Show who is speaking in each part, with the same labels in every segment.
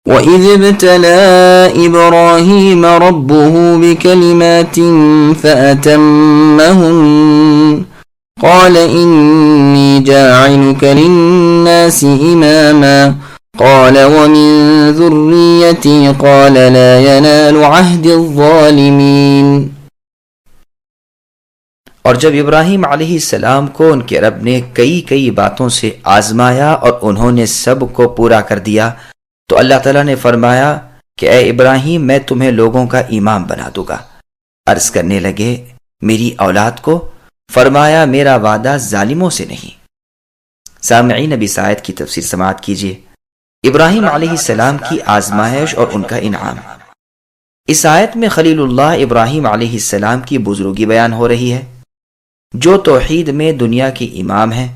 Speaker 1: وَإِذِ ابْتَلَىٰ إِبْرَاهِيمَ رَبُّهُ بِكَلِمَاتٍ فَأَتَمَّهُنَّ قَالَ إِنِّي جَاعِلُكَ لِلنَّاسِ إِمَامًا قَالَ وَمِن ذُرِّيَّتِي قَالَ لَا يَنَالُ عَهْدِي الظَّالِمِينَ۔
Speaker 2: اور جب ابراہیم علیہ السلام کو ان کے رب نے کئی باتوں سے آزمایا اور انہوں نے سب کو پورا کر دیا تو اللہ تعالیٰ نے فرمایا کہ اے ابراہیم میں تمہیں لوگوں کا امام بنا دوں گا۔ عرض کرنے لگے میری اولاد کو؟ فرمایا میرا وعدہ ظالموں سے نہیں۔ سامعین اب اس آیت کی تفسیر سماعت کیجیے۔ ابراہیم علیہ السلام کی آزمائش اور ان کا انعام۔ اس آیت میں خلیل اللہ ابراہیم علیہ السلام کی بزرگی بیان ہو رہی ہے، جو توحید میں دنیا کے امام ہیں،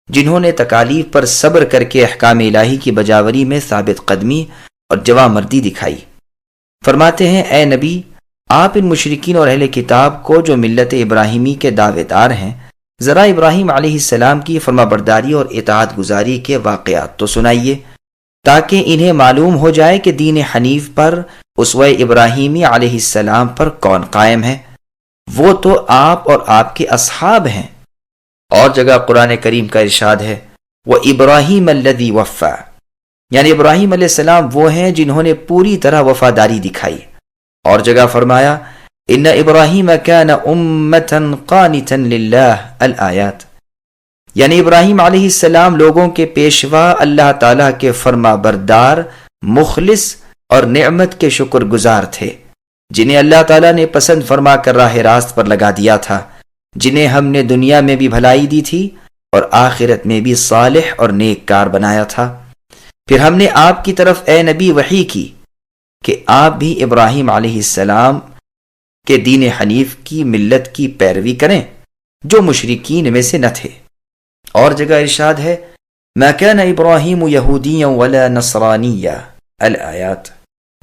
Speaker 2: جنہوں نے تکالیف پر صبر کر کے احکام الہی کی بجاوری میں ثابت قدمی اور جواں مردی دکھائی۔ فرماتے ہیں اے نبی، آپ ان مشرکین اور اہل کتاب کو جو ملت ابراہیمی کے دعوے دار ہیں، ذرا ابراہیم علیہ السلام کی فرما برداری اور اطاعت گزاری کے واقعات تو سنائیے، تاکہ انہیں معلوم ہو جائے کہ دین حنیف پر، اسوہ ابراہیمی علیہ السلام پر کون قائم ہے۔ وہ تو آپ اور آپ کے اصحاب ہیں۔ اور جگہ قرآن کریم کا ارشاد ہے وَإِبْرَاهِيمَ الَّذِي وَفَّى، یعنی ابراہیم علیہ السلام وہ ہیں جنہوں نے پوری طرح وفاداری دکھائی۔ اور جگہ فرمایا إِنَّ إِبْرَاهِيمَ كَانَ أُمَّةً قَانِتًا لِلَّهِ الآیات، یعنی ابراہیم علیہ السلام لوگوں کے پیشوا، اللہ تعالیٰ کے فرما بردار، مخلص اور نعمت کے شکر گزار تھے، جنہیں اللہ تعالیٰ نے پسند فرما کر راہ راست پر لگا دیا تھا، جنہیں ہم نے دنیا میں بھی بھلائی دی تھی اور آخرت میں بھی صالح اور نیک کار بنایا تھا۔ پھر ہم نے آپ کی طرف اے نبی وحی کی کہ آپ بھی ابراہیم علیہ السلام کے دین حنیف کی ملت کی پیروی کریں، جو مشرکین میں سے نہ تھے۔ اور جگہ ارشاد ہے مَا كَانَ إِبْرَاهِيمُ يَهُودِيًّا وَلَا نَصْرَانِيًّا الآیات،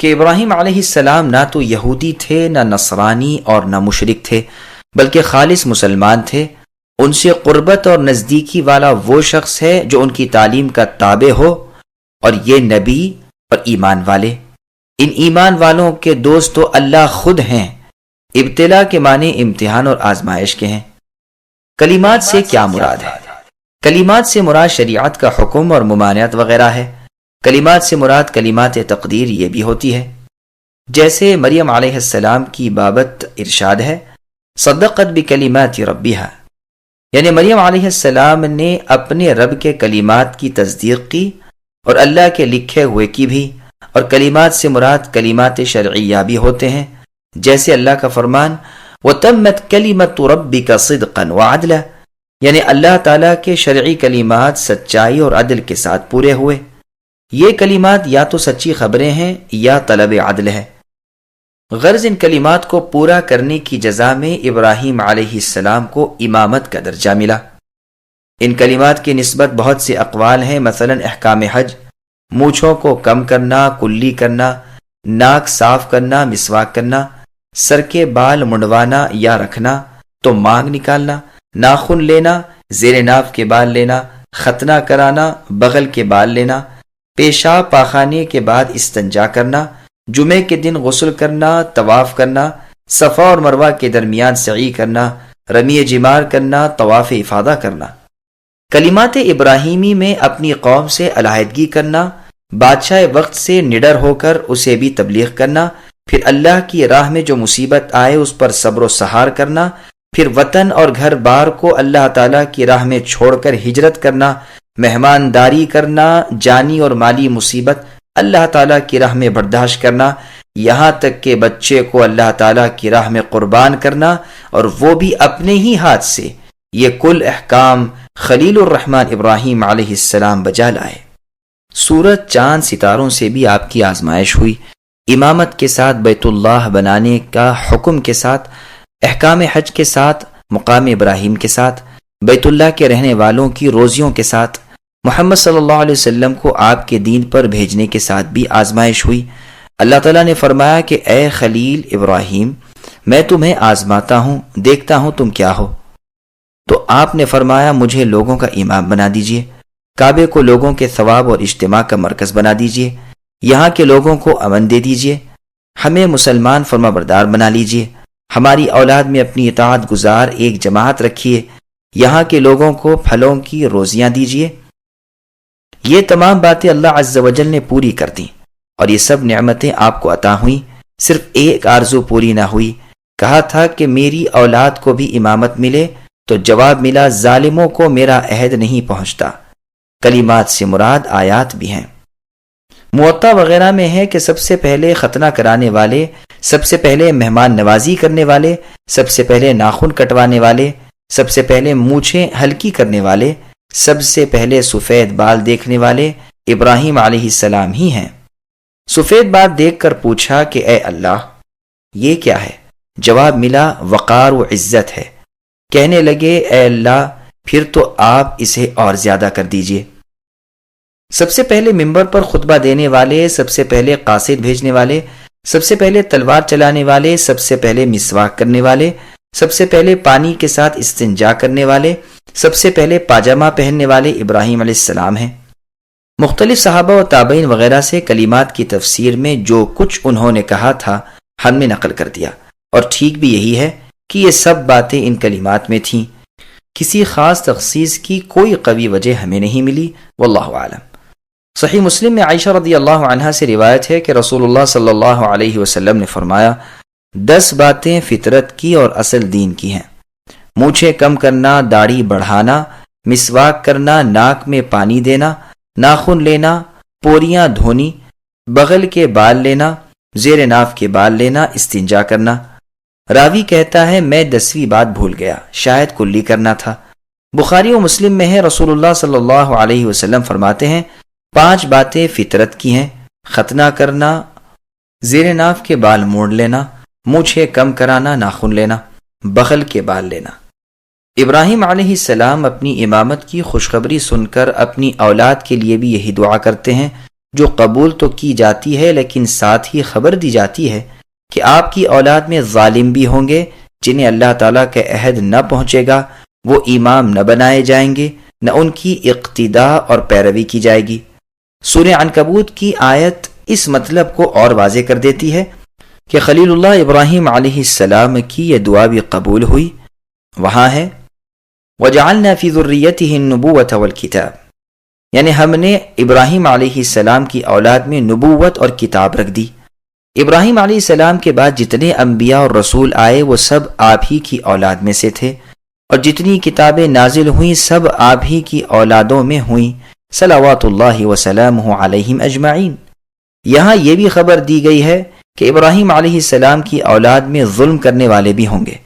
Speaker 2: کہ ابراہیم علیہ السلام نہ تو یہودی تھے، نہ نصرانی اور نہ مشرک تھے، بلکہ خالص مسلمان تھے۔ ان سے قربت اور نزدیکی والا وہ شخص ہے جو ان کی تعلیم کا تابع ہو، اور یہ نبی اور ایمان والے۔ ان ایمان والوں کے دوست تو اللہ خود ہیں۔ ابتلا کے معنی امتحان اور آزمائش کے ہیں۔ کلمات سے کیا مراد ہے؟ کلمات سے مراد شریعت کا حکم اور ممانعت وغیرہ ہے۔ کلمات سے مراد کلمات تقدیر یہ بھی ہوتی ہے، جیسے مریم علیہ السلام کی بابت ارشاد ہے صدقت بکلمات ربها، یعنی مریم علیہ السلام نے اپنے رب کے کلمات کی تصدیق کی اور اللہ کے لکھے ہوئے کی بھی۔ اور کلمات سے مراد کلمات شرعیہ بھی ہوتے ہیں، جیسے اللہ کا فرمان وَتَمَّتْ كَلِمَةُ رَبِّكَ صِدْقًا وَعَدْلًا، یعنی اللہ تعالیٰ کے شرعی کلمات سچائی اور عدل کے ساتھ پورے ہوئے۔ یہ کلمات یا تو سچی خبریں ہیں یا طلب عدل ہے۔ غرض ان کلمات کو پورا کرنے کی جزا میں ابراہیم علیہ السلام کو امامت کا درجہ ملا۔ ان کلمات کی نسبت بہت سے اقوال ہیں، مثلا احکام حج، مونچھوں کو کم کرنا، کلی کرنا، ناک صاف کرنا، مسواک کرنا، سر کے بال منڈوانا یا رکھنا تو مانگ نکالنا، ناخن لینا، زیر ناف کے بال لینا، ختنہ کرانا، بغل کے بال لینا، پیشاب پاخانے کے بعد استنجا کرنا، جمعے کے دن غسل کرنا، طواف کرنا، صفا اور مروہ کے درمیان سعی کرنا، رمی جمار کرنا، طواف افاضہ کرنا۔ کلمات ابراہیمی میں اپنی قوم سے علیحدگی کرنا، بادشاہ وقت سے نڈر ہو کر اسے بھی تبلیغ کرنا، پھر اللہ کی راہ میں جو مصیبت آئے اس پر صبر و سہار کرنا، پھر وطن اور گھر بار کو اللہ تعالیٰ کی راہ میں چھوڑ کر ہجرت کرنا، مہمانداری کرنا، جانی اور مالی مصیبت اللہ تعالیٰ کی راہ میں برداشت کرنا، یہاں تک کہ بچے کو اللہ تعالیٰ کی راہ میں قربان کرنا، اور وہ بھی اپنے ہی ہاتھ سے۔ یہ کل احکام خلیل الرحمن ابراہیم علیہ السلام بجا لائے۔ سورج، چاند، ستاروں سے بھی آپ کی آزمائش ہوئی۔ امامت کے ساتھ، بیت اللہ بنانے کا حکم کے ساتھ، احکام حج کے ساتھ، مقام ابراہیم کے ساتھ، بیت اللہ کے رہنے والوں کی روزیوں کے ساتھ، محمد صلی اللہ علیہ وسلم کو آپ کے دین پر بھیجنے کے ساتھ بھی آزمائش ہوئی۔ اللہ تعالیٰ نے فرمایا کہ اے خلیل ابراہیم، میں تمہیں آزماتا ہوں، دیکھتا ہوں تم کیا ہو۔ تو آپ نے فرمایا مجھے لوگوں کا امام بنا دیجئے، کعبے کو لوگوں کے ثواب اور اجتماع کا مرکز بنا دیجئے، یہاں کے لوگوں کو امن دے دیجئے، ہمیں مسلمان فرما بردار بنا لیجئے، ہماری اولاد میں اپنی اطاعت گزار ایک جماعت رکھیے، یہاں کے لوگوں کو پھلوں کی روزیاں دیجئے۔ یہ تمام باتیں اللہ عز و جل نے پوری کر دیں، اور یہ سب نعمتیں آپ کو عطا ہوئیں، صرف ایک آرزو پوری نہ ہوئی۔ کہا تھا کہ میری اولاد کو بھی امامت ملے، تو جواب ملا ظالموں کو میرا عہد نہیں پہنچتا۔ کلمات سے مراد آیات بھی ہیں۔ موطا وغیرہ میں ہے کہ سب سے پہلے ختنہ کرانے والے، سب سے پہلے مہمان نوازی کرنے والے، سب سے پہلے ناخن کٹوانے والے، سب سے پہلے مونچھیں ہلکی کرنے والے، سب سے پہلے سفید بال دیکھنے والے ابراہیم علیہ السلام ہی ہیں۔ سفید بال دیکھ کر پوچھا کہ اے اللہ یہ کیا ہے؟ جواب ملا وقار و عزت ہے۔ کہنے لگے اے اللہ پھر تو آپ اسے اور زیادہ کر دیجئے۔ سب سے پہلے ممبر پر خطبہ دینے والے، سب سے پہلے قاصد بھیجنے والے، سب سے پہلے تلوار چلانے والے، سب سے پہلے مسواک کرنے والے، سب سے پہلے پانی کے ساتھ استنجا کرنے والے، سب سے پہلے پاجامہ پہننے والے ابراہیم علیہ السلام ہیں۔ مختلف صحابہ و تابعین وغیرہ سے کلمات کی تفسیر میں جو کچھ انہوں نے کہا تھا ہم نے نقل کر دیا، اور ٹھیک بھی یہی ہے کہ یہ سب باتیں ان کلمات میں تھیں، کسی خاص تخصیص کی کوئی قوی وجہ ہمیں نہیں ملی، واللہ اعلم۔ صحیح مسلم میں عائشہ رضی اللہ عنہا سے روایت ہے کہ رسول اللہ صلی اللہ علیہ وسلم نے فرمایا 10 باتیں فطرت کی اور اصل دین کی ہیں، مونچھیں کم کرنا، داڑھی بڑھانا، مسواک کرنا، ناک میں پانی دینا، ناخن لینا، پوریاں دھونی، بغل کے بال لینا، زیر ناف کے بال لینا، استنجا کرنا۔ راوی کہتا ہے میں 10ویں بات بھول گیا، شاید کلی کرنا تھا۔ بخاری و مسلم میں ہے رسول اللہ صلی اللہ علیہ وسلم فرماتے ہیں 5 باتیں فطرت کی ہیں، ختنہ کرنا، زیر ناف کے بال موڑ لینا، مونچھیں کم کرانا، ناخن لینا، بغل کے بال لینا۔ ابراہیم علیہ السلام اپنی امامت کی خوشخبری سن کر اپنی اولاد کے لیے بھی یہی دعا کرتے ہیں، جو قبول تو کی جاتی ہے لیکن ساتھ ہی خبر دی جاتی ہے کہ آپ کی اولاد میں ظالم بھی ہوں گے جنہیں اللہ تعالیٰ کے عہد نہ پہنچے گا، وہ امام نہ بنائے جائیں گے، نہ ان کی اقتداء اور پیروی کی جائے گی۔ سورہ عنکبوت کی آیت اس مطلب کو اور واضح کر دیتی ہے کہ خلیل اللہ ابراہیم علیہ السلام کی یہ دعا بھی قبول ہوئی۔ وہاں ہے وَجَعَلْنَا فِي ذُرِّيَّتِهِ النُّبُوَّةَ وَالْكِتَابَ، یعنی ہم نے ابراہیم علیہ السلام کی اولاد میں نبوت اور کتاب رکھ دی۔ ابراہیم علیہ السلام کے بعد جتنے انبیاء اور رسول آئے وہ سب آپ ہی کی اولاد میں سے تھے، اور جتنی کتابیں نازل ہوئیں سب آپ ہی کی اولادوں میں ہوئیں، صلوات اللہ وسلامہ علیہم اجمعین۔ یہاں یہ بھی خبر دی گئی ہے کہ ابراہیم علیہ السلام کی اولاد میں ظلم کرنے والے بھی ہوں گے۔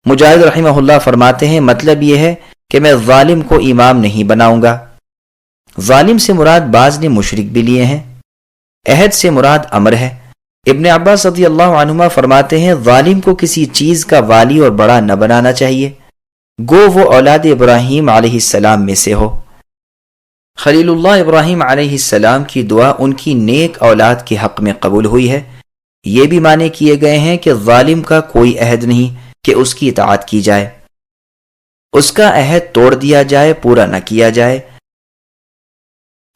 Speaker 2: مجاہد رحمہ اللہ فرماتے ہیں مطلب یہ ہے کہ میں ظالم کو امام نہیں بناؤں گا۔ ظالم سے مراد بعض نے مشرک بھی لیے ہیں۔ عہد سے مراد امر ہے۔ ابن عباس رضی اللہ عنہما فرماتے ہیں ظالم کو کسی چیز کا والی اور بڑا نہ بنانا چاہیے، گو وہ اولاد ابراہیم علیہ السلام میں سے ہو۔ خلیل اللہ ابراہیم علیہ السلام کی دعا ان کی نیک اولاد کے حق میں قبول ہوئی ہے۔ یہ بھی معنی کیے گئے ہیں کہ ظالم کا کوئی عہد نہیں کہ اس کی اطاعت کی جائے، اس کا عہد توڑ دیا جائے، پورا نہ کیا جائے۔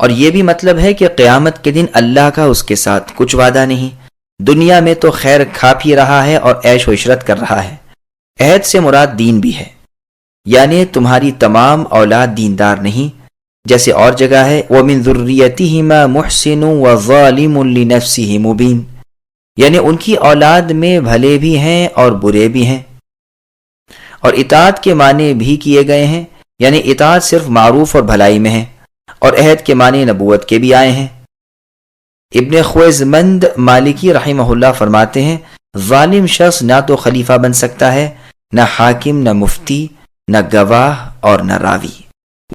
Speaker 2: اور یہ بھی مطلب ہے کہ قیامت کے دن اللہ کا اس کے ساتھ کچھ وعدہ نہیں، دنیا میں تو خیر کھا پی رہا ہے اور عیش و عشرت کر رہا ہے۔ عہد سے مراد دین بھی ہے، یعنی تمہاری تمام اولاد دیندار نہیں، جیسے اور جگہ ہے وَمِن ذُرِّيَّتِهِمَا مُحْسِنٌ وَظَالِمٌ لِنَفْسِهِ مُبِينٌ، یعنی ان کی اولاد میں بھلے بھی ہیں اور برے بھی ہیں۔ اور اطاعت کے معنی بھی کیے گئے ہیں، یعنی اطاعت صرف معروف اور بھلائی میں ہے، اور عہد کے معنی نبوت کے بھی آئے ہیں۔ ابن خویزمند مالکی رحمہ اللہ فرماتے ہیں ظالم شخص نہ تو خلیفہ بن سکتا ہے، نہ حاکم، نہ مفتی، نہ گواہ اور نہ راوی۔